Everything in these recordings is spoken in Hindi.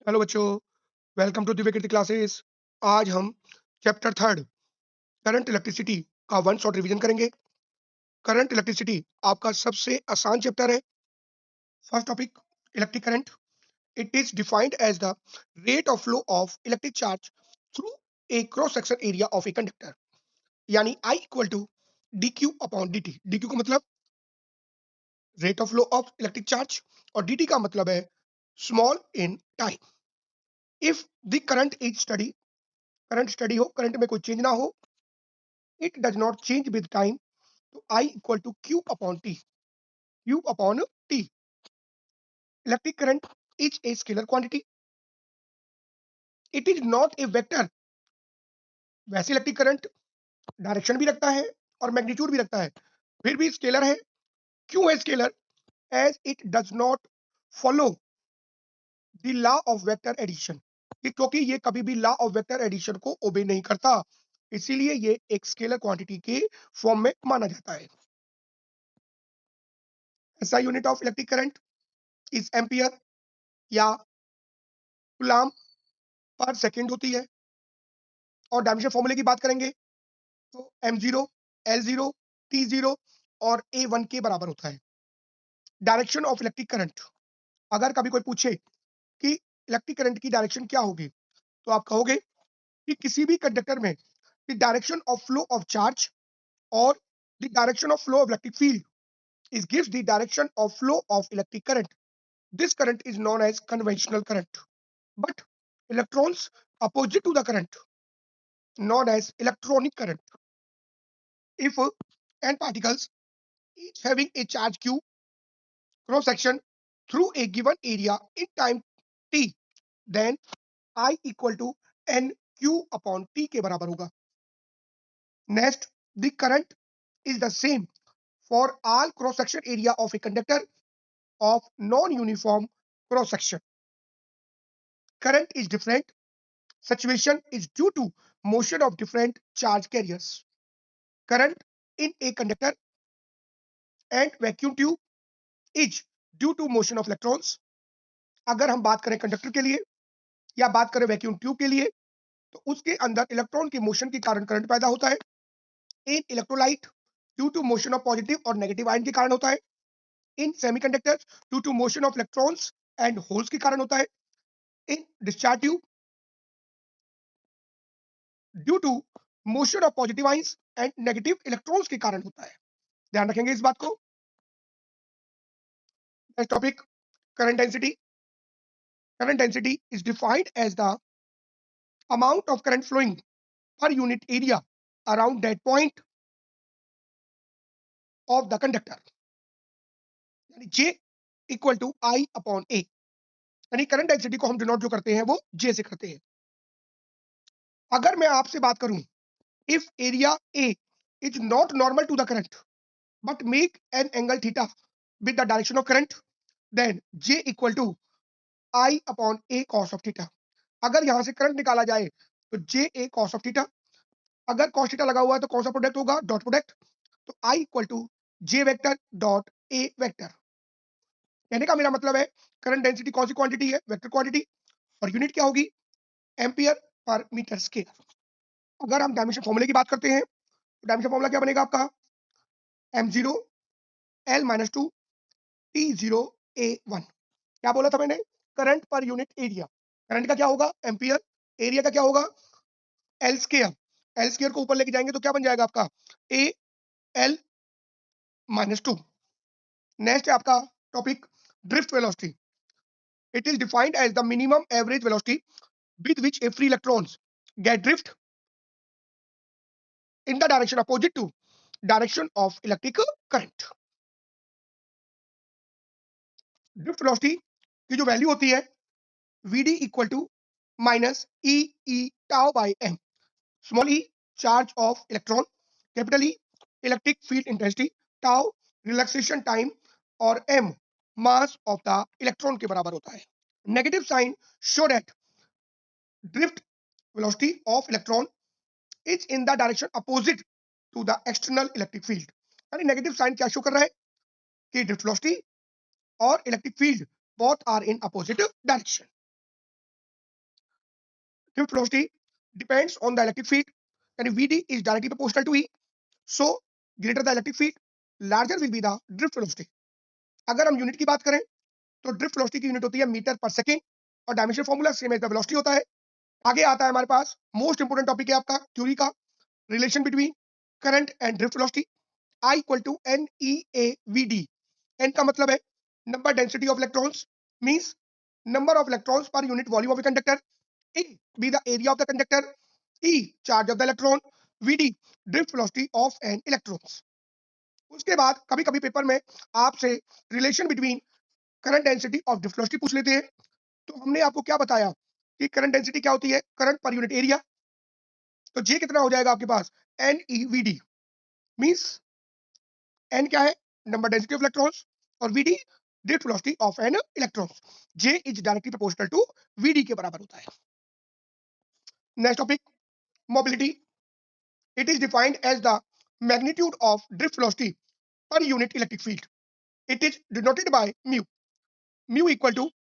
हेलो बच्चों, welcome to Divya Kirti classes. आज हम चैप्टर थर्ड करंट इलेक्ट्रिसिटी का वन शॉट रिवीजन करेंगे। करंट इलेक्ट्रिसिटी आपका सबसे आसान चैप्टर है। First topic, electric current. It is defined as the rate of flow of electric charge through a cross section area of a conductor, यानी I equal to D Q upon D T. D Q का मतलब rate of flow of electric charge और डी टी का मतलब है small in time. If the current is study, current study हो, करंट में कोई चेंज ना हो, it does not change with time, so I equal to q upon t. Q upon t. Electric current is a scalar quantity. It is not a vector. वैसे इलेक्ट्रिक करंट डायरेक्शन भी रखता है और मैग्नीट्यूड भी रखता है, फिर भी स्केलर है। क्यों है scalar? As it does not follow the law of vector addition, क्योंकि ये कभी भी लॉ ऑफ वेक्टर एडिशन को ओबे नहीं करता, इसीलिए ये एक स्केलर क्वांटिटी के फॉर्म में माना जाता है। ऐसा unit of electric current is ampere या कूलम्ब पर सेकेंड होती है। और डायमेंशन फॉर्मूले की बात करेंगे तो m0, L0, T0 और A1 के बराबर होता है। डायरेक्शन ऑफ इलेक्ट्रिक करंट, अगर कभी कोई पूछे कि इलेक्ट्रिक करंट की डायरेक्शन क्या होगी, तो आप कहोगे कि किसी भी कंडक्टर में the direction of flow of charge और the direction of flow of electric field is gives the direction of flow of electric current. This current is known as conventional current. But electrons opposite to the current known as electronic current. If n particles each having a charge q cross section through a given area in time t, then I equal to n q upon t के बराबर होगा। Next, the current is the same for all cross section area of a conductor of non-uniform cross section. Current is different. Situation is due to motion of different charge carriers. Current in a conductor and vacuum tube is due to motion of electrons. अगर हम बात करें कंडक्टर के लिए या बात करें वैक्यूम ट्यूब के लिए, तो उसके अंदर इलेक्ट्रॉन के मोशन के कारण करंट पैदा होता है। In electrolyte due to motion of positive और नेगेटिव आयन के कारण होता है। In semiconductors due to motion of electrons and holes के कारण होता है। In discharge tube due to motion of positive ions and negative electrons के कारण होता है। ध्यान रखेंगे इस बात को। Next topic, current density. Current density is defined as the amount of current flowing per unit area around that point of the conductor, यानी J equal to I upon A। यानी करंट डेंसिटी को हम डिनोट जो करते हैं वो J से करते हैं। अगर मैं आपसे बात करूं, if area A is not normal to the current but make an angle theta with the direction of current, then J equal to I upon A cos of theta। अगर यहां से करंट निकाला जाए तो J A cos of theta, अगर cos थीटा लगा हुआ है तो कौन सा प्रोडक्ट होगा? Dot product. तो I equal to J vector dot A vector. कहने का मेरा मतलब है करंट डेंसिटी कौन सी क्वांटिटी है? Vector quantity. और यूनिट क्या होगी? Ampere per metre square. अगर हम डायमेंशन फॉर्मूले की बात करते हैं तो डायमेंशन फॉर्मूला क्या बनेगा आपका? m0 l minus two t0 a1। क्या बोला था मैंने? Current per unit area. Current का क्या होगा? एम्पियर। एरिया का क्या होगा? L square. एल स्क्वायर को ऊपर लेके जाएंगे तो क्या बन जाएगा आपका? A L minus two. Next है आपका topic drift velocity. It is defined as the minimum average velocity with which a free electrons get drift in the direction opposite to direction of electric current। Drift velocity की जो वैल्यू होती है vd equal to minus E E tau by M. Small E charge of electron, capital E electric field intensity, tau relaxation time और M mass of the electron के बराबर होता है। Negative sign show that drift velocity of electron is in the direction opposite to the external electric field। यानी नेगेटिव साइन क्या शो कर रहा है कि ड्रिफ्ट वेलोसिटी और electric field both are in opposite direction. drift velocity depends on the electric field, and Vd is directly proportional to E. So greater the electric field, larger will be the drift velocity. अगर हम यूनिट की बात करें तो ड्रिफ्ट वेलोसिटी की यूनिट होती है मीटर पर सेकेंड और dimension formula same as the velocity होता है। आगे आता है हमारे पास मोस्ट इंपोर्टेंट टॉपिक है आपका थ्योरी का, relation between current and drift velocity. I equal to N E A V D. एन का मतलब है number density of electrons, means number of electrons per unit volume of a conductor. A be the area of the conductor. E charge of the electron. Vd drift velocity of an electrons. उसके बाद कभी कभी पेपर में आपसे रिलेशन बिटवीन करंट डेंसिटी और ड्रिफ्ट वेलोसिटी पूछ लेते हैं। तो हमने आपको क्या बताया कि करंट डेंसिटी क्या होती है, करंट पर यूनिट एरिया। तो जे कितना हो जाएगा आपके पास, N E V D, means N क्या है, नंबर डेंसिटी ऑफ इलेक्ट्रॉन्स, और VD drift velocity of N electrons. J is directly proportional to VD के बराबर होता है। Next topic, mobility. It is defined as the magnitude of drift velocity per unit electric field. It is denoted by mu. Mu equal to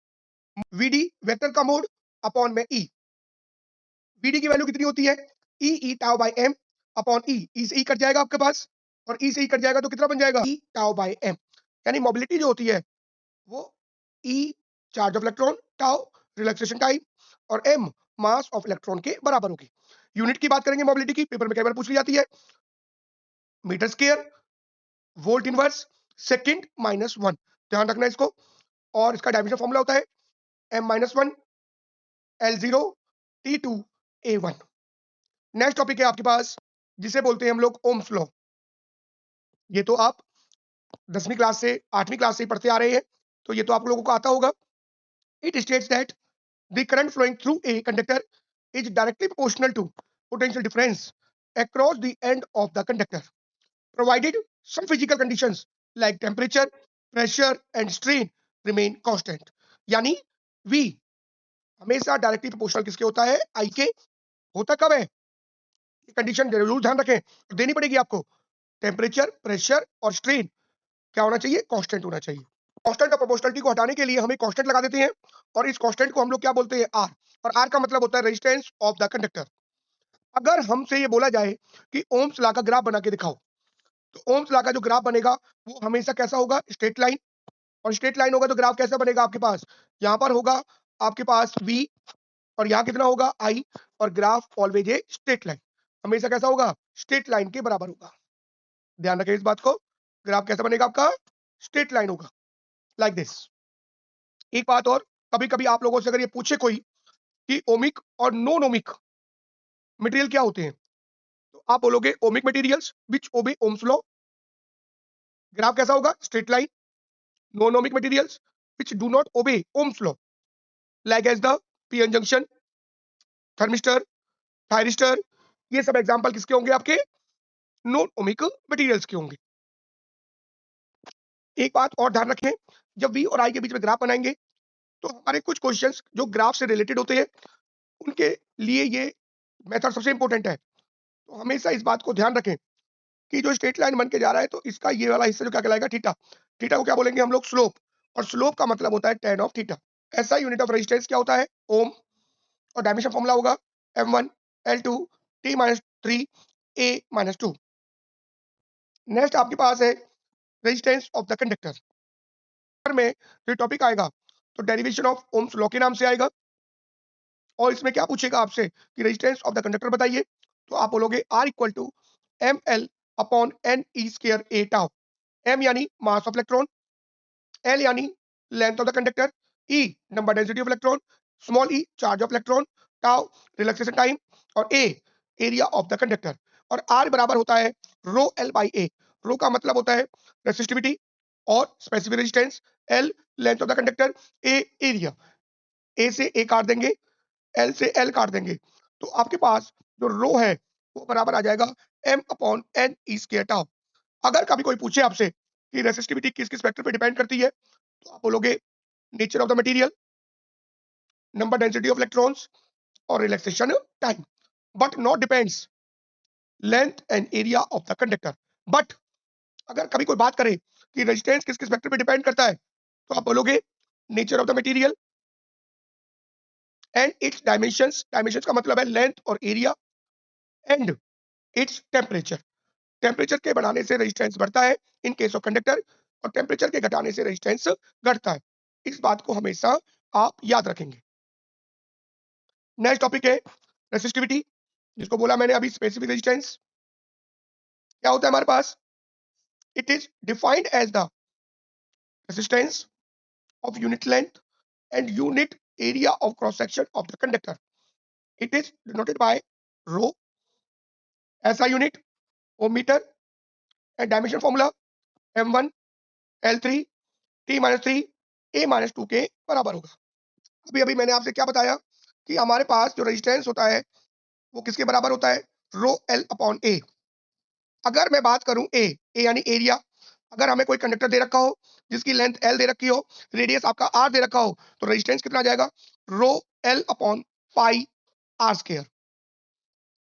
VD vector का मोड अपॉन में ई। वीडी की वैल्यू कितनी होती है, ई E tau by M upon ई। ई से ई कट जाएगा आपके पास, और ई से ई कट जाएगा तो कितना बन जाएगा, ई टाउ बाय एम। यानी मोबिलिटी जो होती है वो E charge of electron, tau relaxation time, और एम मास ऑफ इलेक्ट्रॉन के बराबर होगी। यूनिट की बात करेंगे मोबिलिटी की, पेपर में कई बार पूछ ली जाती है, metre square, volt inverse, second minus one, ध्यान रखना इसको। और इसका डायमेंशन फॉर्मूला होता है M minus one L zero T two A one. Next topic है आपके पास जिसे बोलते हैं हम लोग ओम्स लॉ। ये तो आप 10वीं क्लास से 8वीं क्लास से पढ़ते आ रहे हैं, तो ये तो आप लोगों को आता होगा। It states that the current flowing through a conductor is directly proportional to potential difference across the end of the conductor, provided some physical conditions like temperature, pressure and strain remain constant. यानी V हमेशा डायरेक्टली प्रोपोर्शनल किसके होता है, I के। होता कब है, ये कंडीशन जरूर ध्यान रखें, तो देनी पड़ेगी आपको। टेम्परेचर, प्रेशर और स्ट्रेन क्या होना चाहिए, कांस्टेंट होना चाहिए। कांस्टेंट और प्रोपोर्शनलिटी को हटाने के लिए हम एक कांस्टेंट लगा देते हैं, और इस कांस्टेंट को हम लोग क्या बोलते हैं, आर। और आर का मतलब होता है रेजिस्टेंस ऑफ द कंडक्टर। अगर हमसे ये बोला जाए कि ओम्स लॉ का ग्राफ बना के दिखाओ, तो ओम्स लॉ का जो ग्राफ बनेगा वो हमेशा कैसा होगा, स्ट्रेट लाइन। और स्ट्रेट लाइन होगा तो ग्राफ कैसा बनेगा आपके पास, यहाँ पर होगा आपके पास v, और यहाँ कितना होगा i, और graph always a straight line, हमेशा कैसा होगा, स्ट्रेट लाइन के बराबर होगा। ध्यान रखें इस बात को, ग्राफ कैसा बनेगा आपका, स्ट्रेट लाइन होगा, लाइक दिस। एक बात और, कभी कभी आप लोगों से अगर ये पूछे कोई कि ओमिक और नॉन ओमिक मटेरियल क्या होते हैं, तो आप बोलोगे ओमिक मटेरियल्स विच ओबे ओम्स लॉ, ग्राफ कैसा होगा, straight line. Non ohmic materials which do not obey Ohm's law, like as the PN junction, thermistor, thyristor, ये सब एग्जांपल किसके होंगे, आपके नॉन ओमिक मटेरियल्स के होंगे। एक बात और ध्यान रखें, जब वी और आई के बीच में ग्राफ बनाएंगे तो हमारे कुछ क्वेश्चंस जो ग्राफ से रिलेटेड होते हैं उनके लिए ये मेथड सबसे इंपॉर्टेंट है। तो हमेशा इस बात को ध्यान रखें कि जो स्ट्रेट लाइन बन के जा रहा है तो इसका ये वाला हिस्सा जो क्या कहलाएगा, थीटा। थीटा को क्या बोलेंगे हम लोग, स्लोप। और स्लोप का मतलब होता है tan ऑफ थीटा। ऐसा यूनिट ऑफ रेजिस्टेंस क्या होता है, ओम। और डायमेंशन फॉर्मूला होगा m1 l2 t-3 a-2। Next आपके पास है रेजिस्टेंस ऑफ द कंडक्टर में जो टॉपिक आएगा तो डेरिवेशन ऑफ ओम्स लॉ के नाम से आएगा। और इसमें क्या पूछेगा आपसे कि रेजिस्टेंस ऑफ द कंडक्टर बताइए, तो आप बोलोगे R equal to M L upon N E square A tau. M यानी मास ऑफ इलेक्ट्रॉन, एल यानी length of the conductor, E number density of electron, small E charge of electron, tau relaxation time, और A area of the conductor. और आर बराबर होता है रो एल बाई ए। रो का मतलब होता है रेसिस्टिविटी और specific resistance, L length of the conductor, A area. A से ए काट देंगे, एल से एल काट देंगे, तो आपके पास जो रो है वो बराबर आ जाएगा M upon N E square tau. अगर कभी कोई पूछे आपसे कि रेसिस्टिविटी किस किस फैक्टर पे डिपेंड करती है, तो आप बोलोगे nature of the material, number density of electrons, और relaxation time. But not depends length and area of the conductor. But अगर कभी कोई बात करे कि रेजिस्टेंस किस किस फैक्टर पे डिपेंड करता है, तो आप बोलोगे nature of the material, and it's dimensions, dimensions का मतलब है लेंथ और area, and its temperature, temperature के बढ़ाने से रेजिस्टेंस बढ़ता है इन केस ऑफ कंडक्टर, और टेम्परेचर के घटाने से रेजिस्टेंस घटता है। इस बात को हमेशा आप याद रखेंगे। नेक्स्ट टॉपिक है रेसिस्टिविटी, जिसको बोला मैंने अभी स्पेसिफिक रेजिस्टेंस। क्या होता है हमारे पास? It is defined as the resistance of unit length and unit area of cross section of the conductor. It is denoted by rho, SI unit, ohmmeter, and dimension formula m1 l3 t minus 3 a minus 2 के बराबर होगा। अभी अभी मैंने आपसे क्या बताया कि हमारे पास जो रेजिस्टेंस होता है वो किसके बराबर होता है? रो एल अपॉन ए। अगर मैं बात करूं ए यानी एरिया, अगर हमें कोई कंडक्टर दे रखा हो जिसकी लेंथ एल दे रखी हो, रेडियस आपका आर दे रखा हो, तो रेजिस्टेंस कितना आ जाएगा? Rho L upon pi R square.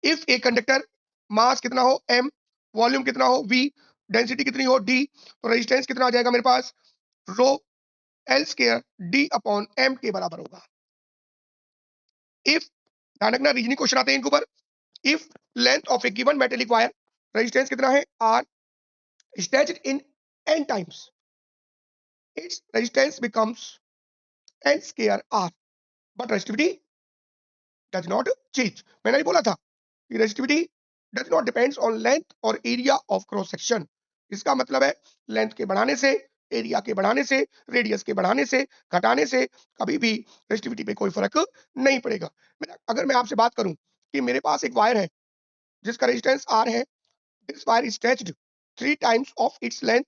If a conductor mass कितना हो m, वॉल्यूम कितना हो v, डेंसिटी कितनी हो d, तो रेजिस्टेंस कितना आ जाएगा मेरे पास? Rho L square d upon m के बराबर होगा। इफ, ध्यान रखना रीजनिंग क्वेश्चन आते हैं इनके ऊपर। If length of A given metallic wire, resistance कितना है? r, stretched in n times, its resistance becomes n square r, but resistivity does not change। मैंने बोला था कि resistivity does not depends on length और एरिया ऑफ क्रॉस सेक्शन। इसका मतलब है लेंथ के बढ़ाने से, एरिया के बढ़ाने से, रेडियस के बढ़ाने से, घटाने से कभी भी रेजिस्टिविटी पे कोई फर्क नहीं पड़ेगा। अगर मैं आपसे बात करूं कि मेरे पास एक वायर है जिसका रेजिस्टेंस आर है, this wire is stretched 3 times of its length,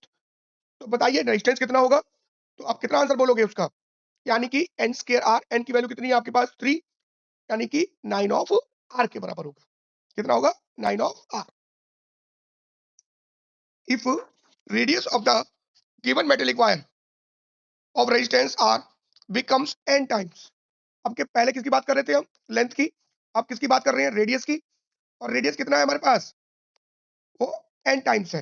तो बताइए रेजिस्टेंस कितना होगा? तो आप कितना आंसर बोलोगे उसका? यानी कि एन स्क्वायर आर, एन की वैल्यू कितनी है आपके पास? 3, यानी कि 9 ऑफ आर के बराबर होगा। कितना होगा? 9 of R. If radius of the given metallic wire of resistance R becomes n times, अब के पहले किसकी बात कर रहे थे हम? लेंथ की। अब किसकी बात कर रहे हैं? रेडियस की। और रेडियस कितना है हमारे पास? वो n टाइम्स है।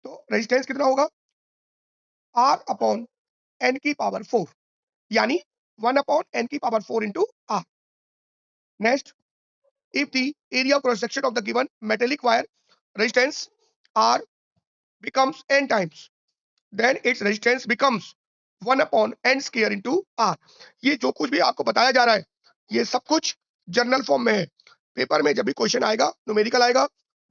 तो रेजिस्टेंस कितना होगा? R अपॉन n की पावर 4, यानी 1 अपॉन n की power 4 into R। Next, if the area of cross section of the given metallic wire resistance R becomes n times, then its resistance becomes 1 upon n square into r। ये जो कुछ भी आपको बताया जा रहा है ये सब कुछ जर्नल फॉर्म में है। पेपर में जब भी क्वेश्चन आएगा, न्यूमेरिकल आएगा,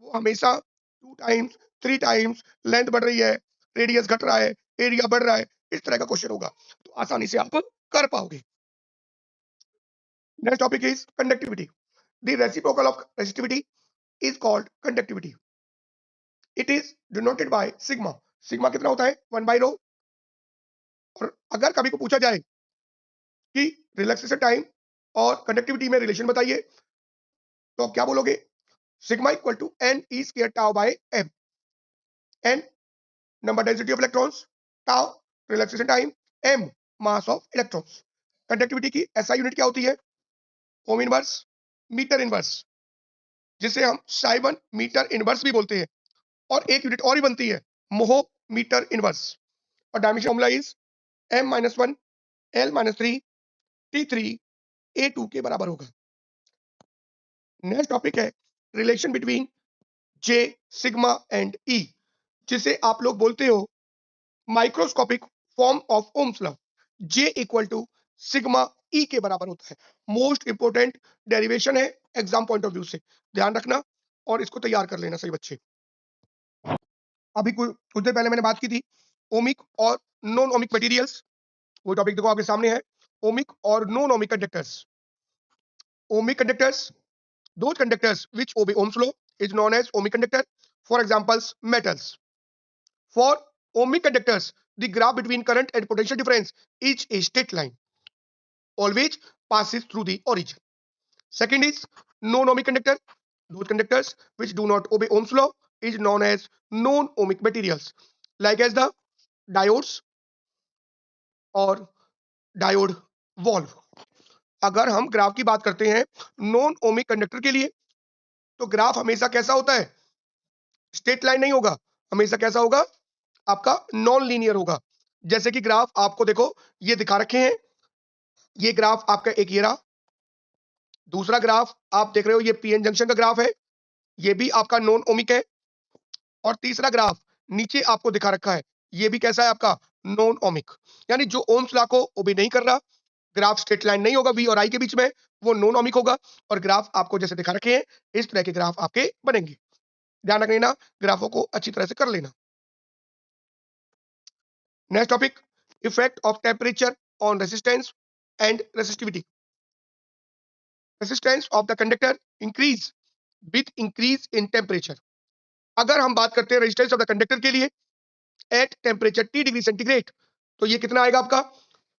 वो हमेशा 2 टाइम्स 3 टाइम्स लेंथ बढ़ रही है, रेडियस घट रहा है, एरिया बढ़ रहा है, इस तरह का क्वेश्चन होगा, तो आसानी से आप कर पाओगे। Next topic is conductivity. The reciprocal of resistivity is called conductivity. It is denoted by sigma. Sigma कितना होता है? 1 बाय रो। और अगर कभी को पूछा जाए कि रिलैक्सेशन टाइम और कंडक्टिविटी में रिलेशन बताइए, तो आप क्या बोलोगे? Sigma equal to N E square tau by M. N number density of electrons, tau relaxation time, M mass of electrons. Conductivity की एसआई यूनिट क्या होती है? ओम इनवर्स मीटर इनवर्स, जिसे हम साइमन मीटर इनवर्स भी बोलते हैं। और एक यूनिट और ही बनती है, मोहो मीटर इनवर्स। और dimension formula is m-1 l-3 t3 a2 के बराबर होगा। नेक्स्ट टॉपिक है relation between J, sigma and E, जिसे आप लोग बोलते हो microscopic form of Ohm's law. J equal to sigma E के बराबर होता है। मोस्ट इंपोर्टेंट डेरिवेशन है एग्जाम पॉइंट ऑफ व्यू से, ध्यान रखना और इसको तैयार कर लेना सही बच्चे। अभी कुछ देर पहले मैंने बात की थी ओमिक और नॉन ओमिक मटेरियल्स, वो टॉपिक देखो आपके सामने है, ओमिक और non ohmic conductors. Ohmic conductors, those conductors which obey Ohm's law is known as ohmic conductor. For examples, metals. For ohmic conductors, the graph between current and potential difference is a straight line, always passes through the origin. Second is non-ohmic conductor. Those conductors which do not obey Ohm's law is known as non-ohmic materials, like as the diodes और डायोड वॉल्व। अगर हम ग्राफ की बात करते हैं नॉन ओमिक कंडक्टर के लिए, तो ग्राफ हमेशा कैसा होता है? स्ट्रेट लाइन नहीं होगा, हमेशा कैसा होगा? आपका नॉन लीनियर होगा। जैसे कि ग्राफ आपको देखो ये दिखा रखे हैं, ये ग्राफ आपका एक ये रहा, दूसरा ग्राफ आप देख रहे हो ये पीएन जंक्शन का ग्राफ है, ये भी आपका नॉन ओमिक है, और तीसरा ग्राफ नीचे आपको दिखा रखा है, ये भी कैसा है आपका नॉन ओमिक, यानी जो ओम्स लॉ को ओबे नहीं कर रहा, ग्राफ स्ट्रेट लाइन नहीं होगा वी और आई के बीच में, वो नॉन ओमिक होगा, और ग्राफ आपको जैसे दिखा रखे हैं इस तरह के ग्राफ आपके बनेंगे। ध्यान रख लेना, ग्राफों को अच्छी तरह से कर लेना। Next topic, effect of temperature on resistance and resistivity. Resistance of the conductor increase with increase in temperature. अगर हम बात करते हैं रेजिस्टेंस ऑफ द कंडक्टर के लिए at temperature T degree centigrade, तो ये कितना आएगा आपका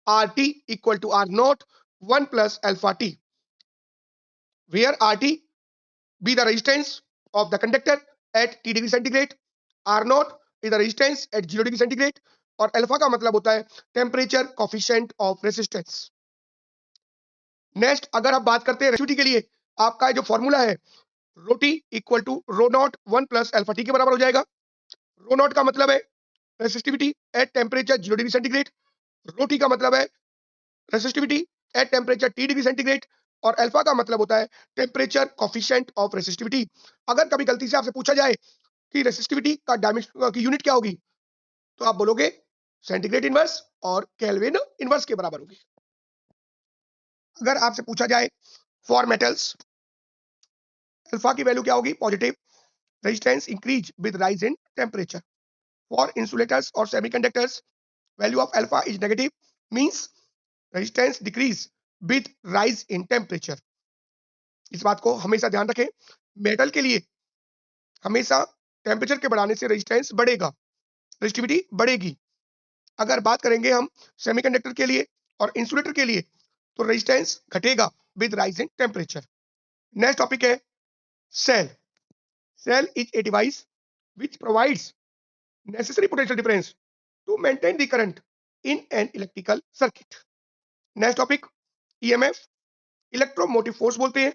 R T equal to R naught 1 plus alpha T, where R T be the resistance of the conductor at T degree centigrade, R naught is the resistance at 0 degree centigrade, और अल्फा का मतलब होता है temperature coefficient of resistance. Next अगर आप बात करते हैं रेसिस्टिविटी के लिए, आपका जो फॉर्मूला है rho T equal to rho naught 1 plus alpha T के बराबर हो जाएगा। रो नॉट का मतलब है resistivity at temperature 0 degree centigrade, rho T का मतलब है resistivity at temperature T degree centigrade, और अल्फा का मतलब होता है टेम्परेचर कोफिशिएंट ऑफ रेसिस्टिविटी। अगर कभी गलती से आपसे पूछा जाए कि रेसिस्टिविटी का डायमेंशन की यूनिट क्या होगी, तो आप बोलोगे सेंटीग्रेड इनवर्स और केल्विन इनवर्स के बराबर होगी। अगर आपसे पूछा जाए फॉर मेटल्स, अल्फा की वैल्यू क्या होगी positive, resistance increase with rise in temperature. For insulators और semiconductors, value of alpha is negative, means resistance decrease with rise in temperature. इस बात को हमेशा ध्यान रखें, मेटल के लिए हमेशा टेम्परेचर के बढ़ाने से रेजिस्टेंस बढ़ेगा, रेजिस्टिविटी बढ़ेगी। अगर बात करेंगे हम सेमीकंडक्टर के लिए और इंसुलेटर के लिए, तो रेजिस्टेंस घटेगा with rise in temperature. Next topic है cell. Cell is a device which provides necessary potential difference to maintain the current in an electrical circuit. Next topic, EMF, electromotive force बोलते हैं।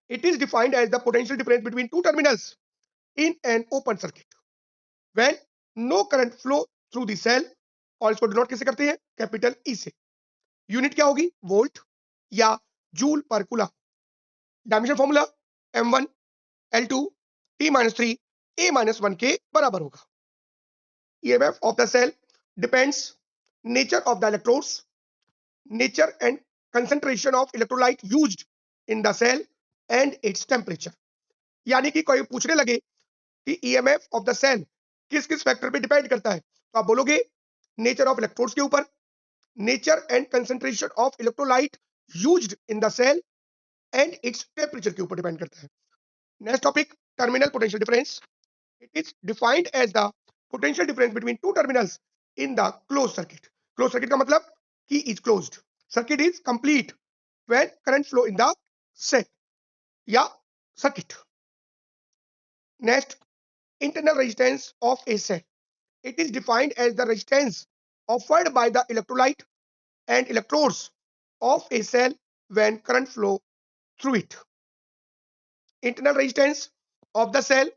It is defined as the potential difference between two terminals in an open circuit when no current flow through the cell, और इसको डिनोट कैसे करते हैं कैपिटल ई से। यूनिट क्या होगी वोल्ट या जूल पर coulomb. Dimension formula m1 l2 t-3 a-1 के बराबर होगा। EMF of the cell depends nature of the electrodes, nature and concentration of electrolyte used in the cell and its temperature। यानी कि कोई पूछने लगे कि EMF of the cell किस किस फैक्टर पे डिपेंड करता है, तो आप बोलोगे नेचर ऑफ इलेक्ट्रोड्स के ऊपर, nature and concentration of electrolyte used in the cell and its temperature के ऊपर डिपेंड करता है। Next topic, terminal potential difference. It is defined as the potential difference between two terminals in the closed circuit. Closed circuit का मतलब key is closed. Circuit is complete when current flow in the cell या circuit. Next, internal resistance of a cell. It is defined as the resistance offered by the electrolyte and electrodes of a cell when current flow through it. Internal resistance of the cell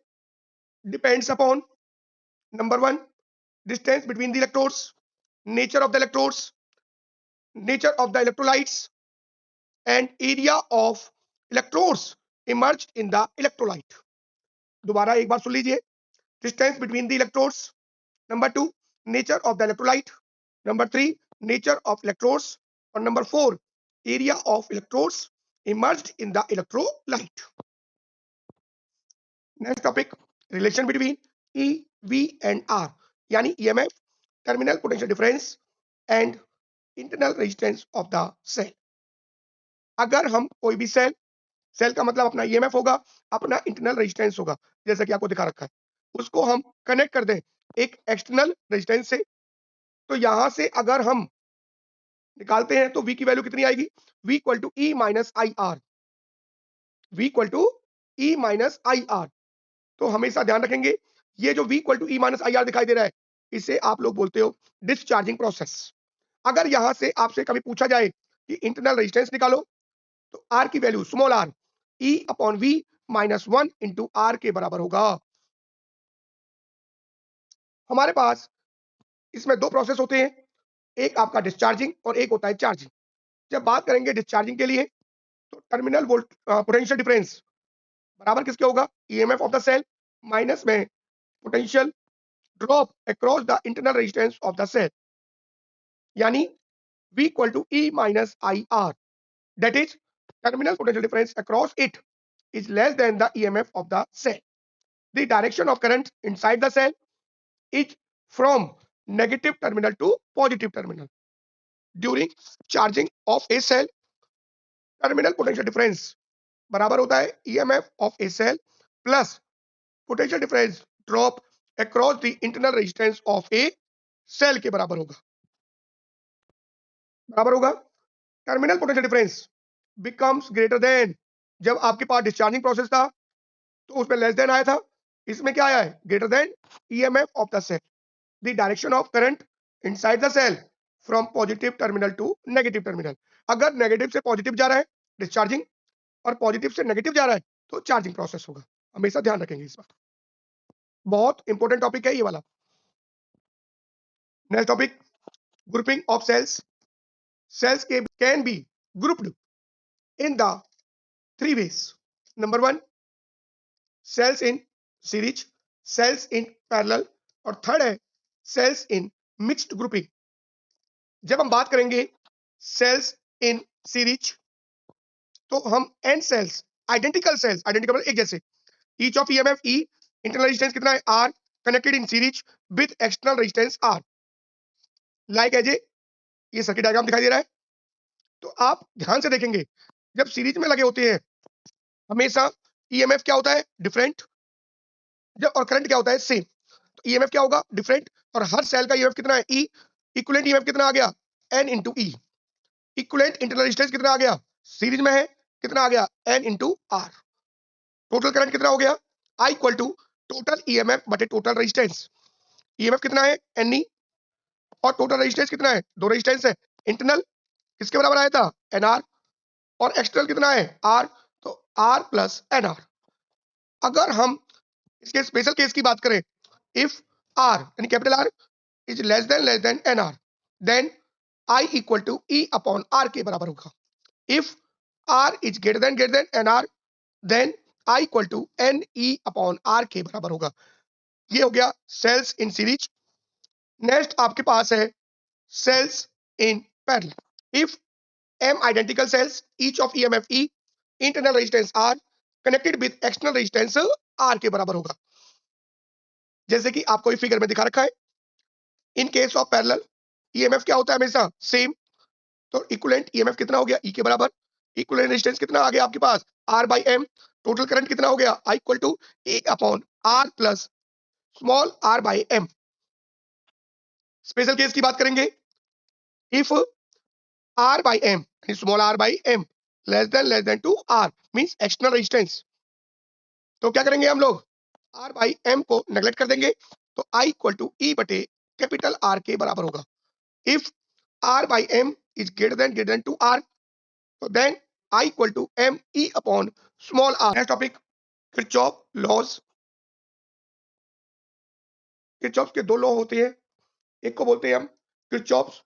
depends upon number one, distance between the electrodes, nature of the electrodes, nature of the electrolytes, and area of electrodes emerged in the electrolyte। दोबारा एक बार सुन लीजिए, distance between the electrodes, number two, nature of the electrolyte, number three, nature of electrodes, और number four, area of electrodes emerged in the electrolyte। Next topic, relation between E, V and R, यानी EMF, terminal potential difference and internal resistance of the cell। अगर हम कोई भी सेल, सेल का मतलब अपना ईएमएफ होगा, अपना इंटरनल रेजिस्टेंस होगा, जैसा कि आपको दिखा रखा है, उसको हम कनेक्ट कर दें एक एक्सटर्नल रेजिस्टेंस से, तो यहां से अगर हम निकालते हैं तो V की वैल्यू कितनी आएगी, V equal to E minus I R, V equal to E minus I R. तो हमेशा ध्यान रखेंगे, ये जो V equal to E minus I R दिखाई दे रहा है, इसे आप लोग बोलते हो डिस्चार्जिंग प्रोसेस। अगर यहां से आपसे कभी पूछा जाए कि इंटरनल रेजिस्टेंस निकालो, तो आर की value small R E upon V minus 1 into R के बराबर होगा। हमारे पास इसमें दो प्रोसेस होते हैं, एक आपका डिस्चार्जिंग और एक होता है चार्जिंग। जब बात करेंगे डिस्चार्जिंग के लिए, तो टर्मिनल वोल्ट पोटेंशियल डिफरेंस बराबर किसके होगा, EMF of the cell minus में potential drop across the internal resistance of the cell, यानी V equal to E minus IR. That is, terminal potential difference across it is less than the EMF of the cell. The direction of current inside the cell is from negative terminal to positive terminal. During charging of a cell, terminal potential difference बराबर होता है EMF of a cell plus potential difference drop across the internal resistance of a cell के बराबर होगा। Terminal potential difference becomes greater than, जब आपके पास डिस्चार्जिंग प्रोसेस था तो उसमें लेस देन आया था, इसमें क्या आया है, greater than EMF of the cell, the direction of current inside the cell from positive terminal to negative terminal. अगर नेगेटिव से पॉजिटिव जा रहा है डिस्चार्जिंग और पॉजिटिव से नेगेटिव जा रहा है तो चार्जिंग प्रोसेस होगा। हमेशा ध्यान रखेंगे इस बात, बहुत इंपॉर्टेंट टॉपिक है ये वाला। Next topic, grouping of cells. Cells can be grouped in the three ways. Number one, cells in series, cells in parallel, और थर्ड है cells in mixed grouping। जब हम बात करेंगे cells in series तो हम n cells, identical cells, identical एक जैसे, each of EMF E, internal resistance कितना है R, connected in series with external resistance R, like as a, ये सर्किट डायग्राम दिखाई दे रहा है। तो आप ध्यान से देखेंगे जब सीरीज में लगे होते हैं हमेशा ईएमएफ क्या होता है, डिफरेंट, जब और करंट क्या होता है, सेम। तो ईएमएफ क्या होगा, डिफरेंट, और हर सेल का ईएमएफ कितना है, ई। इक्विवेलेंट ईएमएफ कितना आ गया, n into E. Equivalent internal resistance कितना आ गया, सीरीज में है, कितना आ गया, n into R. Total current कितना हो गया, I equal to total EMF बटे टोटल रेजिस्टेंस। ईएमएफ कितना है, एन ई, और टोटल रेजिस्टेंस कितना है, दो रेजिस्टेंस है, इंटरनल किसके बराबर आया था, एन आर, और एक्सटर्नल कितना है, आर, तो आर प्लस एन आर। अगर हम इसके स्पेशल केस की बात करें, इफ आर यानी capital R is less than n R, then I equal to E upon R के बराबर होगा। If R is greater than n R, then I equal to N E upon R के बराबर होगा। ये हो गया सेल्स इन सीरीज। नेक्स्ट आपके पास है cells in parallel. If m identical cells, each of EMF E, internal resistance r, connected with external resistance R के बराबर होगा, जैसे कि आपको फिगर में दिखा रखा है। In case of parallel EMF क्या होता है, हमेशा सेम। तो इक्विवेलेंट ईएमएफ कितना हो गया, ई के बराबर, इक्विवेलेंट रेजिस्टेंस कितना आ गया आपके पास, R by M. Total current कितना हो गया, I equal to A upon R plus small R by M. Special case की बात करेंगे, if R by M small R by M less than two R means external resistance, तो क्या करेंगे हम लोग, आर बाई एम को नेग्लेक्ट कर देंगे, तो आई इक्वल टू ई बटे कैपिटल आर के बराबर होगा। If R by M is greater than two R, तो then I equal to M E upon small R. Next topic, Kirchhoff laws. Kirchhoff के दो लॉ होते हैं, एक को बोलते हैं हम किरचॉफ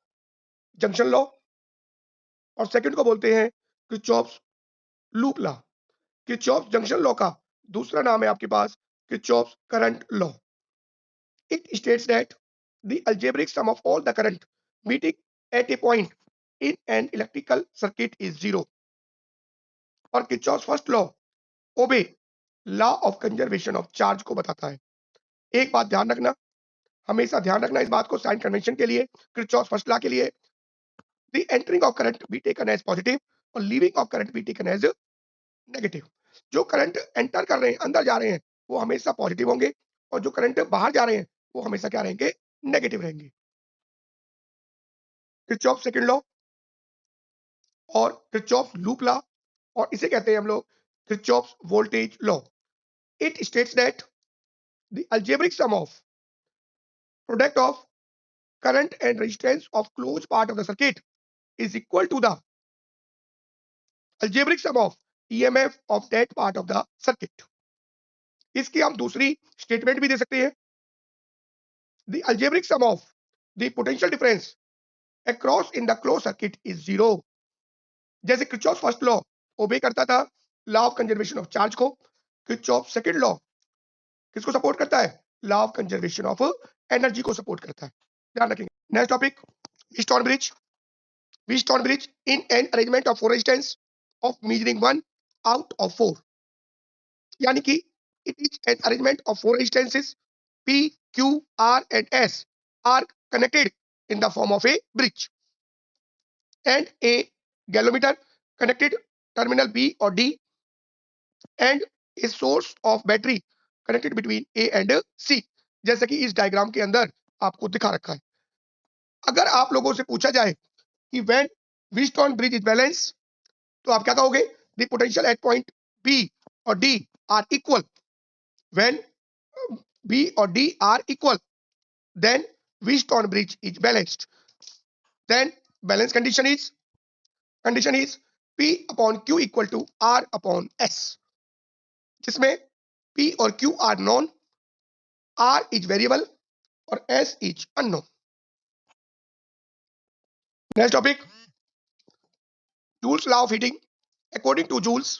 जंक्शन लॉ, और सेकंड को बोलते हैं Kirchhoff loop law. Kirchhoff junction law का दूसरा नाम है आपके पास Kirchhoff current law. It states that the algebraic sum of all the current meeting at a point in an electrical circuit is zero. और किरचॉफ फर्स्ट लॉ ओबे law of conservation of charge को बताता है। एक बात ध्यान रखना, हमेशा ध्यान रखना इस बात को, साइन कन्वेंशन के लिए, किरचॉफ फर्स्ट लॉ के लिए, the entering of current be taken as positive और leaving of current be taken as negative. जो करंट एंटर कर रहे हैं, अंदर जा रहे हैं, वो हमेशा पॉजिटिव होंगे, और जो करंट बाहर जा रहे हैं वो हमेशा क्या रहेंगे, नेगेटिव रहेंगे। किरचॉफ सेकंड लॉ और किरचॉफ लूप लॉ, और इसे कहते हैं हम लोग Kirchhoff voltage law. It states that the algebraic sum of product of current and resistance of close part of the circuit is equal to the algebraic sum of EMF of that part of the circuit. इसकी हम दूसरी स्टेटमेंट भी दे सकते हैं, the algebraic sum of the potential difference across in the closed circuit is zero। जैसे किरचॉफ फर्स्ट लॉ ओबे करता था law of conservation of charge को, किरचॉफ सेकंड लॉ किसको सपोर्ट करता है? Law of conservation of energy को सपोर्ट करता है, ध्यान रखेंगे। Next topic, Wheatstone bridge. Wheatstone bridge in an arrangement of 4 resistance of measuring 1 out of 4, यानी कि it is an arrangement of 4 resistances P, Q, R and S are connected in the form of a bridge, and a galvanometer connected terminal B or D, and a source of battery connected between A and C, जैसे कि इस डायग्राम के अंदर आपको दिखा रखा है। अगर आप लोगों से पूछा जाए कि when Wheatstone bridge is balanced, तो आप क्या कहोगे? The potential at point B or D are equal. When B or D are equal, then Wheatstone bridge is balanced. Then balance condition is P upon Q equal to R upon S, जिसमें P और Q are known, R is variable और S is unknown. Next topic, Joule's law of heating. According to Joule's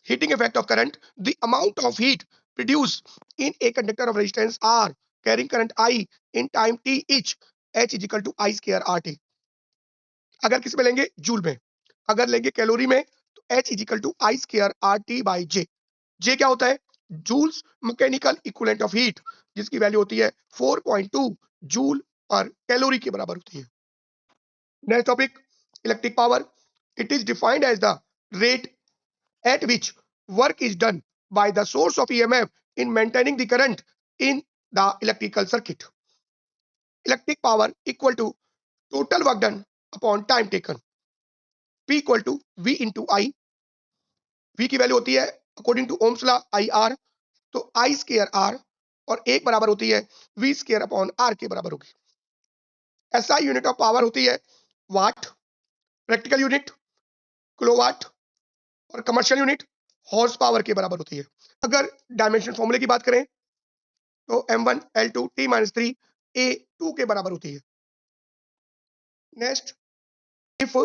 heating effect of current, the amount of heat produced in a conductor of resistance R carrying current I in time t each, H is equal to I square RT. अगर किस में लेंगे? जूल में। अगर लेंगे कैलोरी में तो H is equal to I square RT by J. J क्या होता है? Joules mechanical equivalent of heat, जिसकी वैल्यू होती है 4.2 जूल पर कैलोरी के बराबर होती है। Next topic, electric power. It is defined as the rate at which work is done by the source of EMF in maintaining the current in the electrical circuit. Electric power equal to total work done upon time taken. P equal to V into I. V की वैल्यू होती है according to Ohm's law IR, तो I स्क्वायर R और एक बराबर होती है V स्क्वायर अपॉन R के बराबर होगी। SI यूनिट ऑफ पावर होती है वाट, प्रैक्टिकल यूनिट किलोवाट और कमर्शियल यूनिट हॉर्स पावर के बराबर होती है। अगर डायमेंशन फॉर्मूले की बात करें तो M1 L2 T-3 A 2 के बराबर होती है। Next, if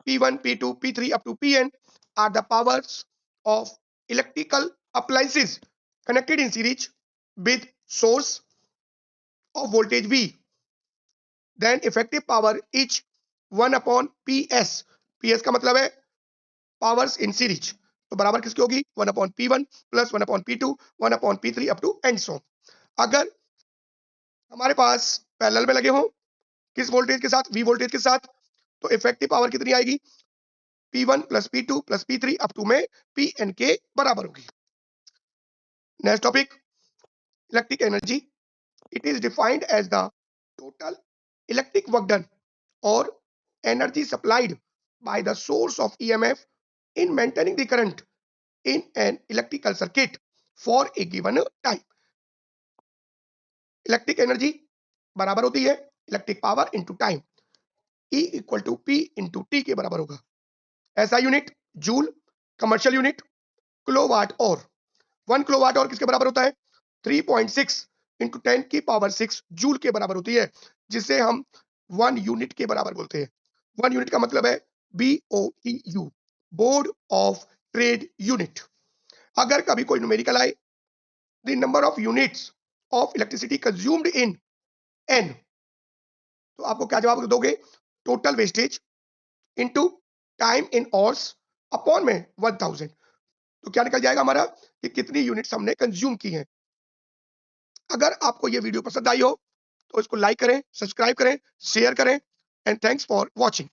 P1 P2 P3 up to Pn are the powers of electrical appliances connected in series with source of voltage V, then effective power is 1 upon PS. PS का मतलब है पावर्स इन सीरीज, तो बराबर किसकी होगी? 1 upon P1 plus 1 upon P2 1 upon P3 up to and so. अगर हमारे पास पैरेलल में लगे हो किस वोल्टेज के साथ? V वोल्टेज के साथ, तो इफेक्टिव पावर कितनी आएगी? P1 plus P2 plus P3 up to में Pn के बराबर होगी। Next topic, electric energy. It is defined as the total electric work done और energy supplied by the source of EMF in maintaining the current in an electrical circuit for a given time. Electric energy बराबर होती है electric power into time, E equal to P into T के बराबर होगा। ऐसा unit joule, commercial unit kilowatt और 1 किलोवाट और किसके बराबर होता है? 3.6 इंटू 10 की पावर 6 जूल के बराबर होती है, जिसे हम 1 यूनिट के बराबर बोलते हैं। 1 यूनिट का मतलब है BOTU, board of trade unit. अगर कभी कोई न्यूमेरिकल आए, the number of units of electricity consumed in N, तो आपको क्या जवाब दोगे? Total wastage into time in hours upon में 1000, तो क्या निकल जाएगा हमारा कि कितनी यूनिट्स हमने कंज्यूम की हैं। अगर आपको ये वीडियो पसंद आई हो तो इसको लाइक करें, सब्सक्राइब करें, शेयर करें, एंड थैंक्स फॉर वॉचिंग।